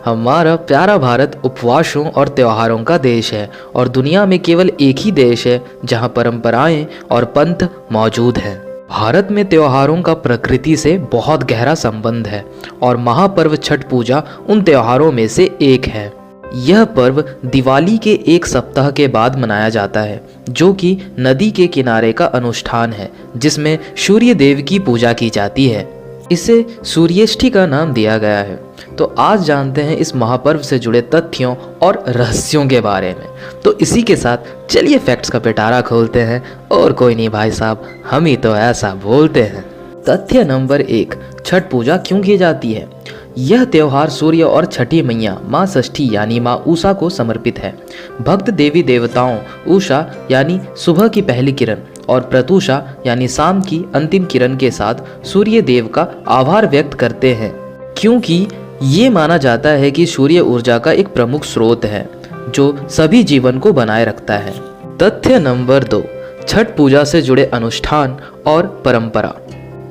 हमारा प्यारा भारत उपवासों और त्योहारों का देश है और दुनिया में केवल एक ही देश है जहां परंपराएं और पंथ मौजूद हैं। भारत में त्योहारों का प्रकृति से बहुत गहरा संबंध है और महापर्व छठ पूजा उन त्योहारों में से एक है। यह पर्व दिवाली के एक सप्ताह के बाद मनाया जाता है, जो कि नदी के किनारे का अनुष्ठान है जिसमें सूर्य देव की पूजा की जाती है। इसे सूर्येष्टि का नाम दिया गया है। तो आज जानते हैं इस महापर्व से जुड़े तथ्यों और रहस्यों के बारे में। तो इसी के साथ चलिए फैक्ट्स का पिटारा खोलते हैं। और कोई नहीं भाई साहब, हम ही तो ऐसा बोलते हैं। तथ्य नंबर 1, छठ पूजा क्यों की जाती है? यह त्योहार सूर्य और छठी मैया माँ षष्ठी यानी माँ उषा को समर्पित है। भक्त देवी देवताओं उषा यानी सुबह की पहली किरण और प्रतुषा यानी शाम की अंतिम किरण के साथ सूर्य देव का आभार व्यक्त करते हैं, क्योंकि ये माना जाता है कि सूर्य ऊर्जा का एक प्रमुख स्रोत है जो सभी जीवन को बनाए रखता है। तथ्य नंबर 2, छठ पूजा से जुड़े अनुष्ठान और परंपरा।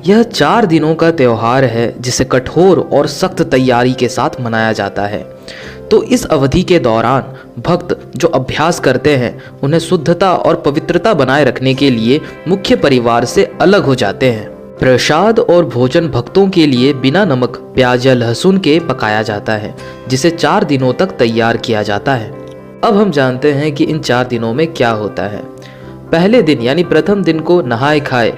यह 4 दिनों का त्योहार है जिसे कठोर और सख्त तैयारी के साथ मनाया जाता है। तो इस अवधि के दौरान भक्त जो अभ्यास करते हैं उन्हें शुद्धता और पवित्रता बनाए रखने के लिए मुख्य परिवार से अलग हो जाते हैं। प्रसाद और भोजन भक्तों के लिए बिना नमक, प्याज या लहसुन के पकाया जाता है, जिसे 4 दिनों तक तैयार किया जाता है। अब हम जानते हैं कि इन 4 दिनों में क्या होता है। पहले दिन यानी प्रथम दिन को नहाए खाए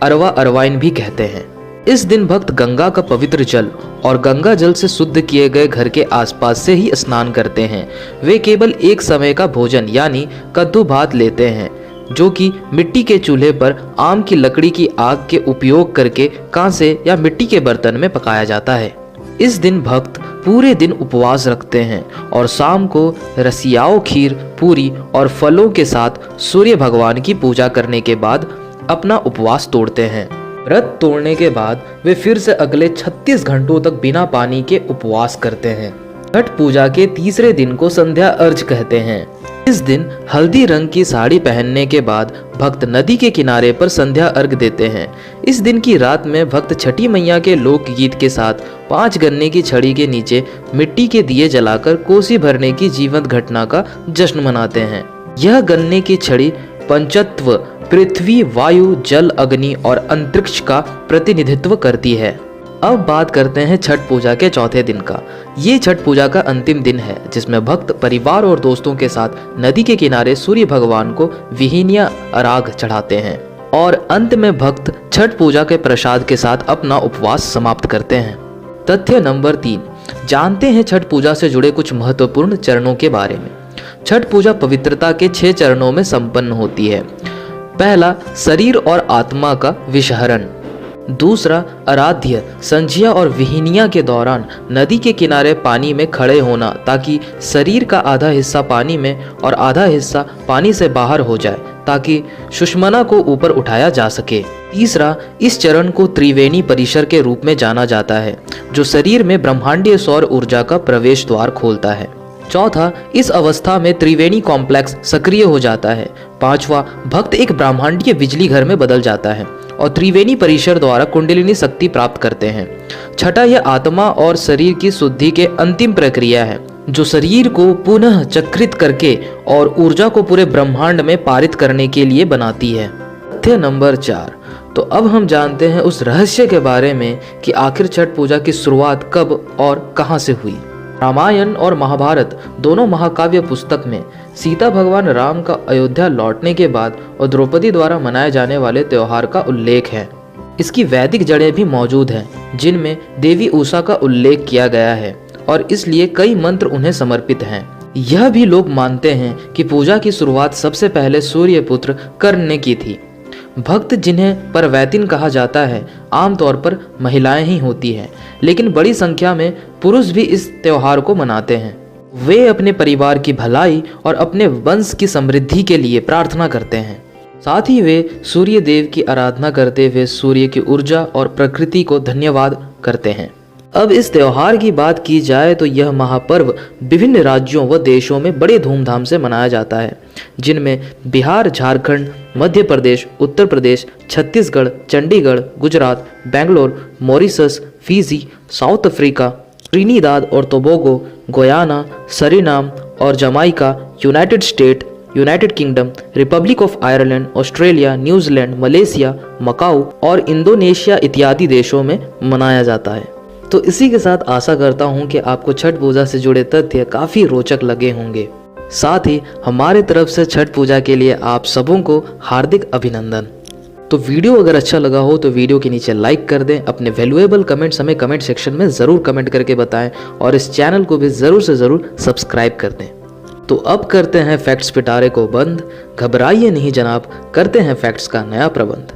अरवा अरवाइन भी कहते हैं। इस दिन भक्त गंगा का पवित्र जल और गंगा जल से शुद्ध किए गए घर के आसपास से ही स्नान करते हैं। वे केवल एक समय का भोजन यानी कद्दू भात लेते हैं, जो कि मिट्टी के चूल्हे पर आम की लकड़ी की आग के उपयोग करके कांसे या मिट्टी के बर्तन में पकाया जाता है। इस दिन भक्त पूरे दिन उपवास रखते हैं और शाम को रसियाओं खीर, पूरी और फलों के साथ सूर्य भगवान की पूजा करने के बाद अपना उपवास तोड़ते हैं। व्रत तोड़ने के बाद वे फिर से अगले 36 घंटों तक बिना पानी के उपवास करते हैं। छठ पूजा के तीसरे दिन को संध्या अर्घ कहते हैं। इस दिन हल्दी रंग की साड़ी पहनने के बाद भक्त नदी के किनारे पर संध्या अर्घ देते हैं। इस दिन की रात में भक्त छठी मैया के लोकगीत के साथ 5 गन्ने की छड़ी के नीचे मिट्टी के दिए जलाकर कोसी भरने की जीवंत घटना का जश्न मनाते हैं। यह गन्ने की छड़ी पंचतत्व पृथ्वी, वायु, जल, अग्नि और अंतरिक्ष का प्रतिनिधित्व करती है। अब बात करते हैं छठ पूजा के चौथे दिन का। ये छठ पूजा का अंतिम दिन है जिसमें भक्त परिवार और दोस्तों के साथ नदी के किनारे सूर्य भगवान को विहिनिया अराग चढ़ाते हैं और अंत में भक्त छठ पूजा के प्रसाद के साथ अपना उपवास समाप्त करते हैं। तथ्य नंबर 3, जानते हैं छठ पूजा से जुड़े कुछ महत्वपूर्ण चरणों के बारे में। छठ पूजा पवित्रता के 6 चरणों में संपन्न होती है। पहला, शरीर और आत्मा का विषहरण। दूसरा, आराध्य संझिया और विहिनिया के दौरान नदी के किनारे पानी में खड़े होना ताकि शरीर का आधा हिस्सा पानी में और आधा हिस्सा पानी से बाहर हो जाए ताकि सुषमना को ऊपर उठाया जा सके। तीसरा, इस चरण को त्रिवेणी परिसर के रूप में जाना जाता है, जो शरीर में ब्रह्मांडीय सौर ऊर्जा का प्रवेश द्वार खोलता है। चौथा, इस अवस्था में त्रिवेणी कॉम्प्लेक्स सक्रिय हो जाता है। पांचवा, भक्त एक ब्रह्मांडीय बिजली घर में बदल जाता है और त्रिवेणी परिसर द्वारा कुंडलिनी शक्ति प्राप्त करते हैं। छठा, यह आत्मा और शरीर की शुद्धि के अंतिम प्रक्रिया है जो शरीर को पुनः चक्रित करके और ऊर्जा को पूरे ब्रह्मांड में पारित करने के लिए बनाती है। तथ्य नंबर 4, तो अब हम जानते हैं उस रहस्य के बारे में कि आखिर छठ पूजा की शुरुआत कब और कहां से हुई। रामायण और महाभारत दोनों महाकाव्य पुस्तक में सीता भगवान राम का अयोध्या लौटने के बाद और द्रौपदी द्वारा मनाए जाने वाले त्योहार का उल्लेख है। इसकी वैदिक जड़ें भी मौजूद हैं जिनमें देवी उषा का उल्लेख किया गया है और इसलिए कई मंत्र उन्हें समर्पित हैं। यह भी लोग मानते हैं कि पूजा की शुरुआत सबसे पहले सूर्यपुत्र कर्ण ने की थी। भक्त जिन्हें परवैतिन कहा जाता है आमतौर पर महिलाएं ही होती हैं, लेकिन बड़ी संख्या में पुरुष भी इस त्योहार को मनाते हैं। वे अपने परिवार की भलाई और अपने वंश की समृद्धि के लिए प्रार्थना करते हैं। साथ ही वे सूर्य देव की आराधना करते हुए सूर्य की ऊर्जा और प्रकृति को धन्यवाद करते हैं। अब इस त्योहार की बात की जाए तो यह महापर्व विभिन्न राज्यों व देशों में बड़े धूमधाम से मनाया जाता है, जिनमें Bihar, Jharkhand, Madhya Pradesh, Uttar Pradesh, Chhattisgarh, Chandigarh, Gujarat, Bangalore, Mauritius, Fiji, South Africa, Trinidad और टोबैगो, गुयाना, सरीनाम और Jamaica, United state, United Kingdom, Republic of Ireland, Australia, New Zealand, Malaysia, Macau और इंडोनेशिया इत्यादि देशों में मनाया जाता है। तो इसी के साथ आशा करता हूँ कि आपको छठ पूजा से जुड़े तथ्य काफ़ी रोचक लगे होंगे। साथ ही हमारे तरफ से छठ पूजा के लिए आप सबों को हार्दिक अभिनंदन। तो वीडियो अगर अच्छा लगा हो तो वीडियो के नीचे लाइक कर दें, अपने वैल्यूएबल कमेंट्स हमें कमेंट सेक्शन में ज़रूर कमेंट करके बताएं और इस चैनल को भी ज़रूर से ज़रूर सब्सक्राइब कर दें। तो अब करते हैं फैक्ट्स पिटारे को बंद, घबराइए नहीं जनाब, करते हैं फैक्ट्स का नया प्रबंध।